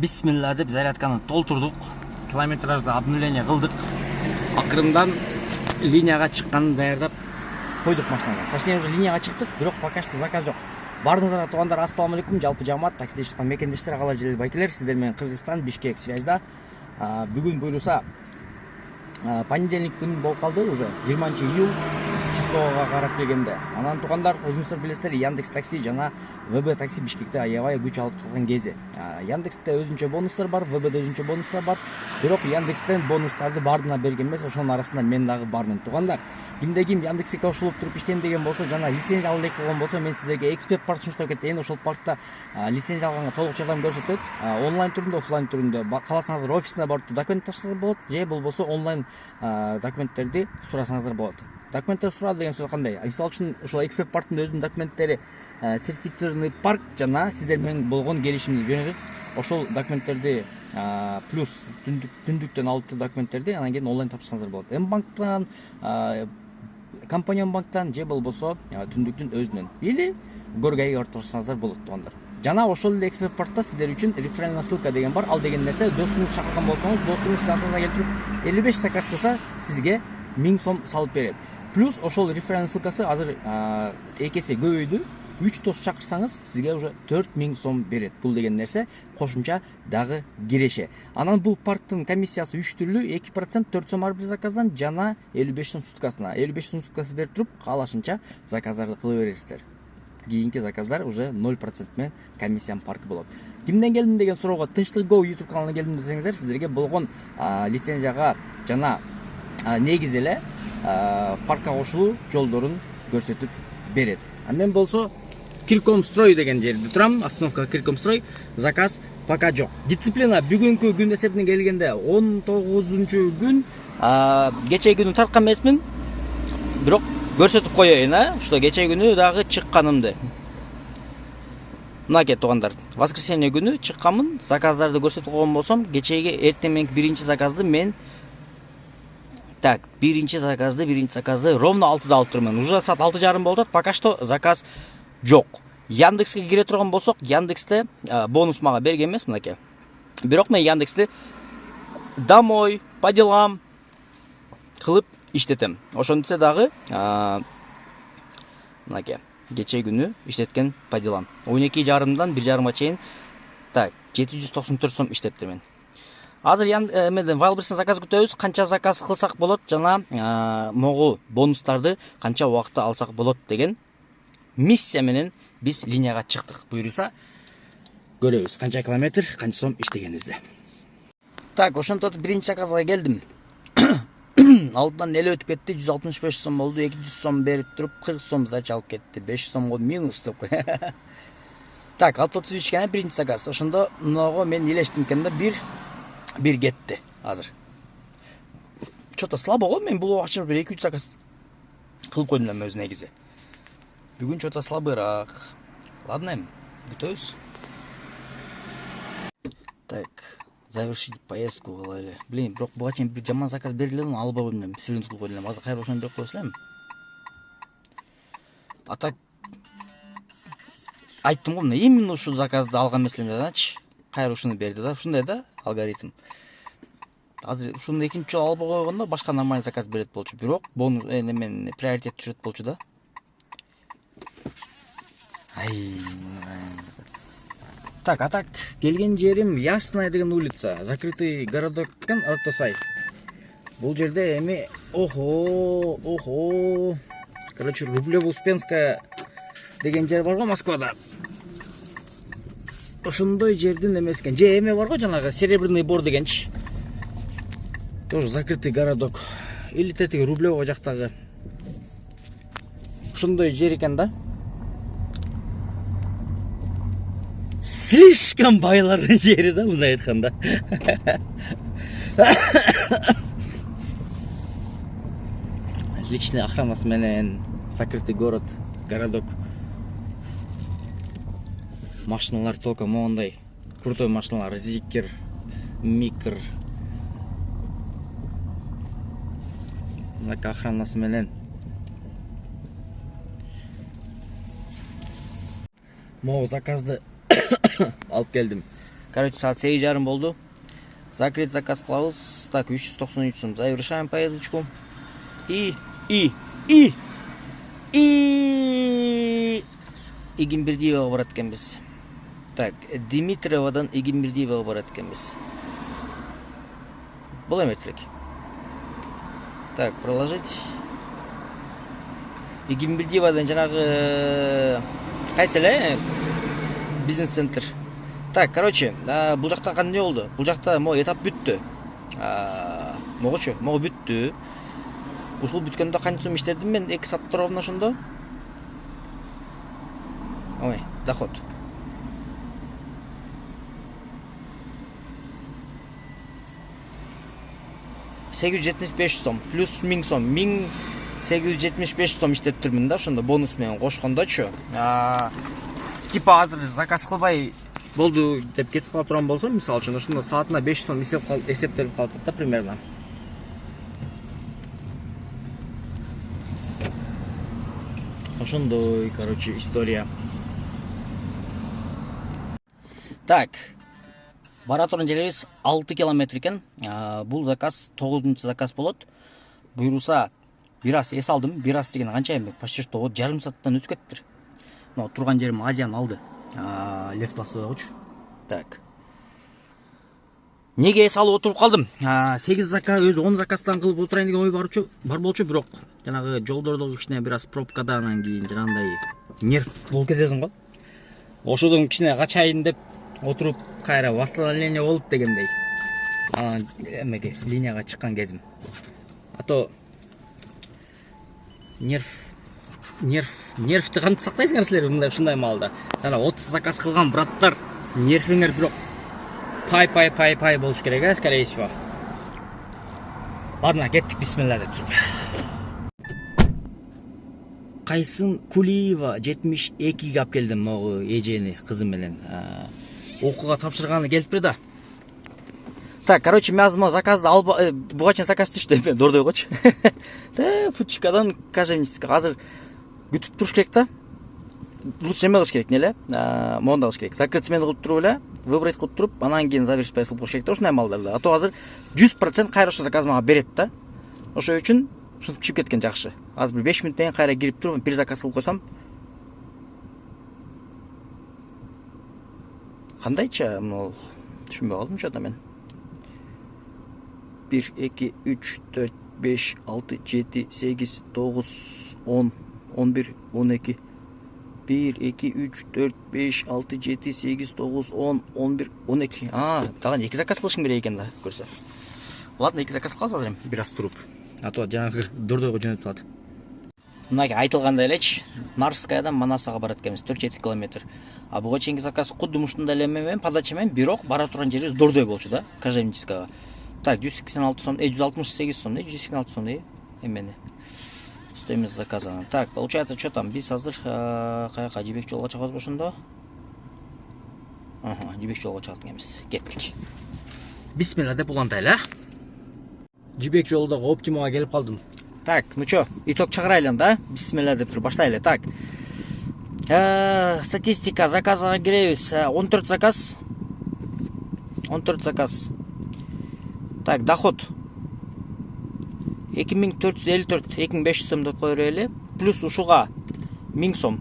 Бисмилла деп зарядканы толтурдук. Километражды обновление кылдык. Акырындан линияга чыкканын даярдап койдук машинага. Точнее уже линияга чыктык, бирок пока что заказ жок. Баарыңыздарга туугандар, ассаламу алейкум. Жалпы жамаат, таксиде иштеп мекендештер, агалар, желил байкелер. Сиздер менен Кыргызстан, Бишкек связьда. Бүгүн буюрса понедельник күнү болуп калды, уже 20-июль числого карап келгенде. Анан туугандар, өзүңүздөр билесиздер, Яндекс такси жана ВБ такси Бишкекте аябай күч алып чыккан кези. Яндексте өзүнчө бонустар бар, ВБде өзүнчө бонустар бар. Бирок Яндекстен бонустарды бардына берген эмес, ошонун арасында мен дагы бармын туугандар. Кимде ким Яндекске кошулуп туруп иштейм деген болсо, жана лицензия алып болгон болсо, мен сиздерге эксперт парк сунуштап кетейин. Ошол паркта лицензия алганга толук жардам көрсөтөт. Онлайн түрүндө, офлайн түрүндө, кааласаңыздар офисине барып документ тапшырсаңыздар болот, же болбосо онлайн документтерди сурасаңыздар болот. Документтер сурады деген сөз кандай? Мисалы үчүн ошол эксперт парктын өзүнүн документтери сертифицированный парк жана сиздер менен болгон келишимди жөнөтөт. Ошол документтерди плюс түндүктөн алып документтерди анан кийин онлайн тапшырсаңыздар болот. М-банктан, компания банктан же болбосо түндүктүн өзүнөн или горгайга барып тапшырсаңыздар болот туугандар. Жана ошол эле эксперт паркта сиздер үчүн реферальный ссылка деген бар. Ал деген нерсе досуңуз чакырган болсоңуз, досуңуз сатына келтирип 55 заказ кылса сизге 1000 сом салып берет. Плюс ошол реферальный ссылкасы азыр экесе көбөйдү. 3 дос чакырсаңыз сизге уже 4000 сом берет. Бул деген нерсе кошумча дагы киреше. Анан бул парктын комиссиясы 3 түрлүү: 2% 4 сом ар бир заказдан жана 55 сом суткасына. 55 сом суткасы берип туруп, каалашынча заказдарды кыла бересиздер. Кийинки заказдар уже 0% менен комиссиянын паркы болот. Кимден келдим деген суроого Тынчтык Go YouTube каналына келдим десеңиздер, сиздерге болгон лицензияга жана негиз эле паркка кошулуу жолдорун көрсөтүп берет. А мен болсо Киркомстрой деген жерде турам. Остановка Киркомстрой. Заказ пока жок. Дисциплина бүгүнкү күн эсебинен келгенде 19-күн. Кечээ күнү тарткан эмесмин. Бирок көрсөтүп коеюн, что кечээ күнү дагы чыкканымды. Мынакей туугандар, воскресенье күнү чыкканмын, заказдарды көрсөтүп койгон болсом, кечээги эртең менен биринчи заказды мен биринчи заказды ровно 6-да алып турмун. Уже саат 6:30 болуп атат, пока что заказ жок. Яндекске кире турган болсок, Яндексте бонус мага берген эмес мынакей. Бирок мен Яндексти домой, по делам кылып иштетем. Ошондо дагы мынакей кечээ күнү иштеткен по делам. 12:30-дан 1:30 чейин 794 сом иштептир мен. Азыр менден Wildberries заказ күтөбүз. Канча заказ кылсак болот жана могу бонустарды канча убакытта алсак болот деген миссия менен биз линияга чыктык. Буюрса көрөбүз канча километр, канча сом иштегенибизди. Ошонтип биринчи заказга келдим. Алдынан эле өтүп кетти, 165 сом болду, 200 сом берип туруп 40 сом сдача алып кетти. 5 сомго минус деп. Алтотуз ичкене биринчи заказ. Ошондо мынага мен илештим экен да бир кетти азыр. Что-то слабо го, мен бул акчаны бир 2-3 заказ кылып койдум мен өз негизи. Бүгүн что-то слабыраак. Ладно, күтөбүз. Завершить поездку кылайлы. Блин, бирок буга чейин бир жаман заказ берилди, албай койдум мен. Сирин тутуп койдум. Азыр кайра ошону берип койсо элем. Так айттым го, именно ушул заказды алган эмес элем дачы. Кайра ушуну берди да, ушундай да алгоритм. Азыр ушуну экинчи жолу албай койгондо башка нормалдуу заказ берет болчу. Бирок бонус мен приоритет түшөт болчу да. Так, келген жерим Ясная деген улица, закрытый городок экен, Ортосай. Бул жерде эми короче, Рублево-Успенская деген жер бар го Москвада. Ошондой жердин эмес экен. Же эме бар го жанагы Серебряный Бор дегенчи. Тоже закрытый городок. Или тетиги Рублево жактагы. Ошондой жер экен да. Слишком байлардын жери да, мындай айтканда. Личный охранасы менен закрытый городок. Машиналар только моундай крутой машиналар, Зикер, Микр. Мына охранасы менен могу заказды алып келдим. Короче, саат 8:30 болду. Закрыть заказ кылабыз. Так, 393 сом. Завершаем поездочку. И Игимбердиевага барат экенбиз. Так, Димитровадан Игимбердиевага барат экенбиз. Бола эметирек. Так, проложить. Игимбердиевадан жанагы кайсы эле бизнес-центр. Так, короче, бул жакта кандай болду? Бул жакта могу этап бүттү. Могучу, могу бүттү. Ушул бүткөндө канча сом иштедим мен 2 саатта ровно ошондо. Ой, доход. $875 сом плюс 1000 сом. 1875 сом иштеттирмин да ошондо бонус менен кошкондочу. Типа азыр заказ кылбай болду деп кетип кала турган болсом, мисалы үчүн ошондо саатына 5 сом эсептелип калат да примерно. Ошондой, короче, история. Так, бара турган жерибиз 6 километр экен. Бул заказ 9-чу заказ болот. Буйруса бир аз эс алдым. Бир аз деген канча эми? Почти что жарым сааттан өтүп кетиптир. Мына турган жерим Азияны алды. Лев Толстойгочу. Так. Неге эс алып отуруп калдым? 8 заказ, өзү 10 заказдан кылып отурайын деген ой бар болчу, бирок жанагы жолдордогу кичине бир аз пробкадан кийин жанагындай нерв болуп кетесиң го. Ошодон кичине качайын деп отуруп кайра восстановление болуп дегендей. Эмеге линияга чыккан кезим. А то нервти кантип сактайсыңар силер мындай ушундай маалда. Жана 30 заказ кылган браттар, нервиңер бирок пай болуш керек, скорее всего. Ладно, кеттик, бисмилла деп туруп. Кайсын Кулиева 72 алып келдим могу эжени кызым менен. Окууга тапшырганы келиптир да. Так, короче, мен азыр заказды буга чейин заказ түштү, дордойгочу. Фучикадан Кажевническа азыр күтүп туруш керек да. Лучше эме кылыш керек, неле? Монда кылыш керек. Закрыть смену кылып туруп эле, выбрать кылып туруп, анан кийин завершить поездку кылыш керек да, ушундай маалдарда. А то азыр 100% кайра ошо заказ мага берет да. Ошол үчүн ушинтип чыгып кеткен жакшы. Азыр бир 5 мүнөттөн кийин кайра кирип туруп, бир заказ кылып койсом. Кандайча, мына түшүнбөй калдым чода мен. 1, 2, 3, 4, 5, 6, 7, 8, 9, 10, 11, 12. 1, 2, 3, 4, 5, 6, 7, 8, 9, 10, 11, 12. Тагын 2 заказ кылышым керек экен да, көрсө. Ладно, 2 заказ кылсак азыр бир аз туруп. А то жанагы дордойго жөнөтүп атат. Мынакей айтылгандай элечи, Нарвскаядан Манасага барат экенбиз, 4-7 километр. Буга чейинки заказ кудду ушундай эле менен, подача менен, бирок бара турган жерибиз Дордой болчу да, Кажевническага. Так, 186 сом, 168 сом, 186 сом, эмени. Стоимость заказана. Так, получается, что там? Биз азыр каяка Жибек жолго чыгабыз ошондо. Жибек жолго чыгат экенбиз. Кеттик. Бисмилла деп улантайлы, Жибек жолдогу оптимага келип калдым. Так, ну чё, итог чыгарайлы да? Бисмилла деп туруп баштайлы. Так. Статистика заказга киребиз. 14 заказ. 14 заказ. Так, доход 2454, 2500 сом деп кое берели. Плюс ушуга 1000 сом.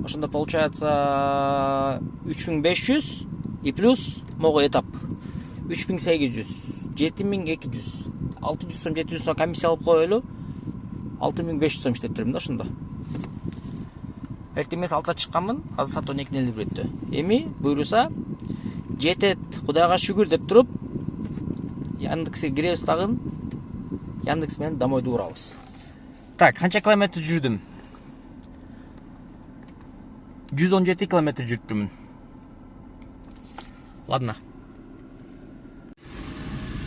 Ошондо получается 3500 и плюс могу этап 3800, 7200, 600 сом, 700 сом комиссия алып коелу. 6500 сом иштептирмин да ошондо. Эртең эмес алта чыкканмын, азыр саат 12:00 өттү. Эми буйруса жетет, Кудайга шүгүр деп туруп Яндекске киребиз дагы. Яндекс менен домойду урабыз. Так, канча километр жүрдүм? 117 километр жүрүптүмүн. Ладно.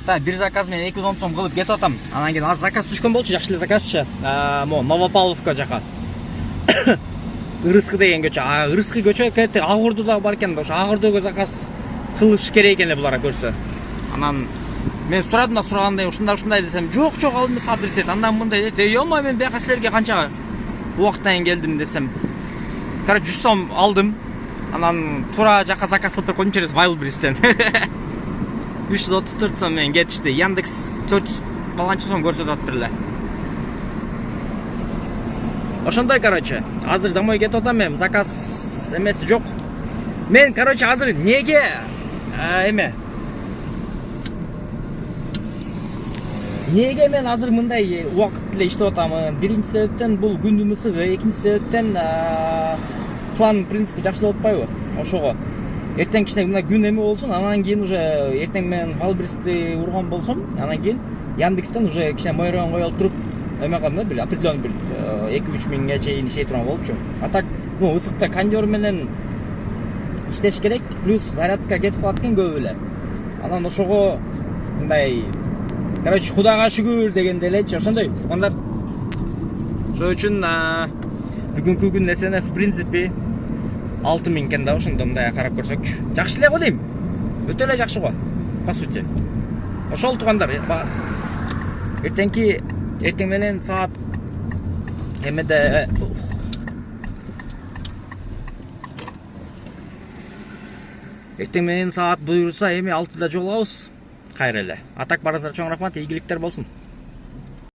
Так, бир заказ менен 210 сом кылып кетип атам. Анан кийин аз заказ түшкөн болчу, жакшы эле заказчы. Мо Новопавловка жака. Ырыскы деген көчө. Ырыскы көчө кетти. Агырдуу да бар экен. Ошо Агырдууга заказ кылыш керек экен эле булар көрсө. Анан мен сурадым да сурагандай ушундай десем, жок ал эмес адрес дейт. Андан мындай дейт. Йома, мен бияка силерге канча убакыттан кийин келдим десем. Короче 100 сом алдым. Анан туура жакка заказ кылып койдум через Wildberries'тен. 334 сом менен кетишти. Яндекс 400 баланчы сом көрсөтүп атып эле. Ошондой, короче, азыр домой кетип атам мен, заказ эмеси жок. Мен, короче, азыр неге Неге мен азыр мындай убакыт эле иштеп атамын? Биринчи себептен бул күндүн ысыгы, экинчи себептен план принципи жакшы болуп атпайбы? Ошого. Эртең кичине мына күн эме болсун, анан кийин уже эртең мен Wildberries'ти урган болсом, анан кийин Яндекстен уже кичине мойрон коюп туруп эме кылам да, бир определенный бир 2-3 миңге чейин иштей турган болчу. А так, ну, ысыкта кондер менен иштеш керек, плюс зарядка кетип калат экен көп эле. Анан ошого мындай, короче, Кудайга шүгүр дегенде элечи, ошондой. Андар ошол үчүн бүгүнкү күн несене в принципе 6000 экен да, ошондо мындай карап көрсөкчү. Жакшы эле го дейм. Өтө эле жакшы го, по сути. Ошол туугандар, эртең менен саат эмеде эртең менен саат буйруса эми 6-да жолугабыз. Кайра эле. Атак барыңыздар, чоң рахмат, ийгиликтер болсун.